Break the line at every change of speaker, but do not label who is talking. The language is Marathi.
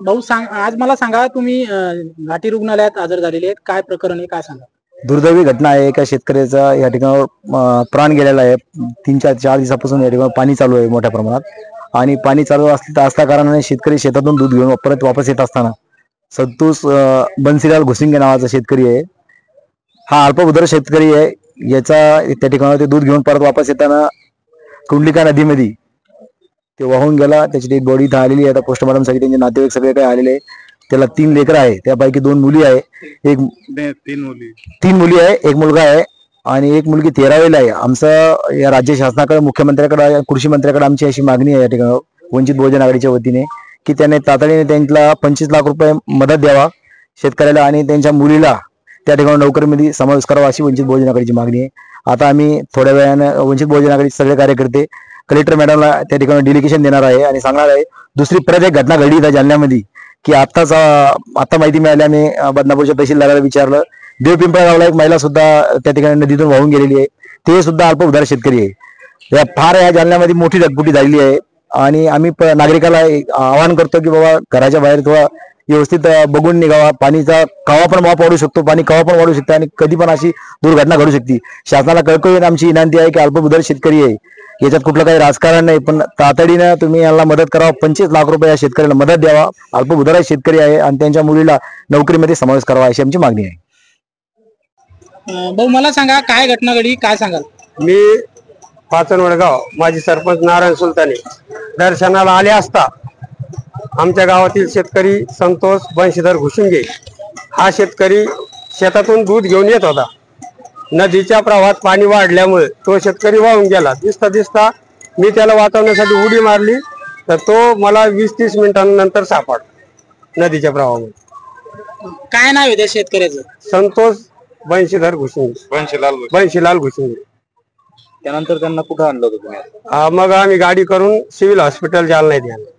भाऊ सांग, आज मला सांगा तुम्ही घाटी रुग्णालयात आजार झालेले आहेत, काय प्रकरण आहे काय सांगा?
दुर्दैवी घटना आहे. एका शेतकऱ्याचा या ठिकाणावर प्राण गेलेला आहे. 3-4 दिवसापासून या ठिकाणी पाणी चालू आहे मोठ्या प्रमाणात आणि पाणी चालू असल्या कारणाने शेतकरी शेतातून दूध घेऊन परत वापस येत असताना संतोष बन्सीलाल घुसिंगे नावाचा शेतकरी आहे. हा अल्पभूधारक शेतकरी आहे. याचा त्या ठिकाणावर ते दूध घेऊन परत वापस येताना कुंडलिका नदीमध्ये ते वाहून गेला. त्याची डेड बॉडी इथं आलेली आहे. आता पोस्टमॉर्टमसाठी त्यांचे नातेवाईक सगळे काही आलेले आहे. त्याला 3 लेकरं आहे, त्यापैकी 2 मुली आहे, तीन मुली आहे, एक मुलगा आहे आणि एक मुलगी 13वीला आहे. आमचं या राज्य शासनाकडे, मुख्यमंत्र्याकडे, कृषी मंत्र्याकडे आमची अशी मागणी आहे या ठिकाणी वंचित बहुजन आघाडीच्या वतीने की त्याने तातडीने त्यांना 25 लाख रुपये मदत द्यावा शेतकऱ्याला आणि त्यांच्या मुलीला त्या ठिकाणी नोकरीमध्ये समावेश करावा अशी वंचित बहुजन आघाडीची मागणी आहे. आता आम्ही थोड्या वेळाने वंचित बहुजन आघाडीचे सगळे कार्यकर्ते कलेक्टर मॅडमला त्या ठिकाणी डेलिगेशन देणार आहे आणि सांगणार आहे. दुसरी परत एक घटना घडली इथं जालन्यामध्ये की आता माहिती मिळाली. आम्ही बदनापूरच्या तहसीलदाराला विचारलं. देवपिंपळा गावला एक महिला सुद्धा त्या ठिकाणी नदीतून वाहून गेलेली आहे. ते सुद्धा अल्पभूधारक शेतकरी आहे. या जालन्यामध्ये मोठी ढगफुटी झालेली आहे आणि आम्ही नागरिकाला आवाहन करतो की बाबा घराच्या बाहेर थोडा व्यवस्थित बघून निघावा. पाणीचा कवा पण वाप वाढू शकतो, पाणी कवा पण वाढू शकते आणि कधी पण अशी दुर्घटना घडू शकते. शासनाला कळकळून आमची विनंती आहे की अल्पभूधारक शेतकरी आहे, याच्यात कुठलं काही राजकारण नाही, पण तातडीनं तुम्ही यांना मदत करावा. 25 लाख रुपये या शेतकऱ्याला मदत द्यावा. अल्पभूधारक शेतकरी आहे आणि त्यांच्या मुलीला नोकरीमध्ये समावेश करावा अशी आमची मागणी आहे.
भाऊ मला सांगा काय घटना घडली काय सांगाल?
मी पाचनवडगाव माजी सरपंच नारायण सुलतानी दर्शनाला आले असता आमच्या गावातील शेतकरी संतोष बन्सीधर घुसिंगे हा शेतकरी शेतातून दूध घेऊन येत होता. नदीच्या प्रवाहात पाणी वाढल्यामुळे तो शेतकरी वाहून गेला. दिसता दिसता मी त्याला वाचवण्यासाठी उडी मारली तर तो मला 20-30 मिनिटांनंतर सापडला नदीच्या प्रवाहामध्ये.
काय नाव आहे त्या शेतकऱ्याचं?
संतोष बन्सीधर घुसिंगे, बन्सीलाल घुसिंगे.
त्यानंतर त्यांना कुठं आणलं होतं तुम्ही?
मग आम्ही गाडी करून सिव्हिल हॉस्पिटल जालना येथे आणलं.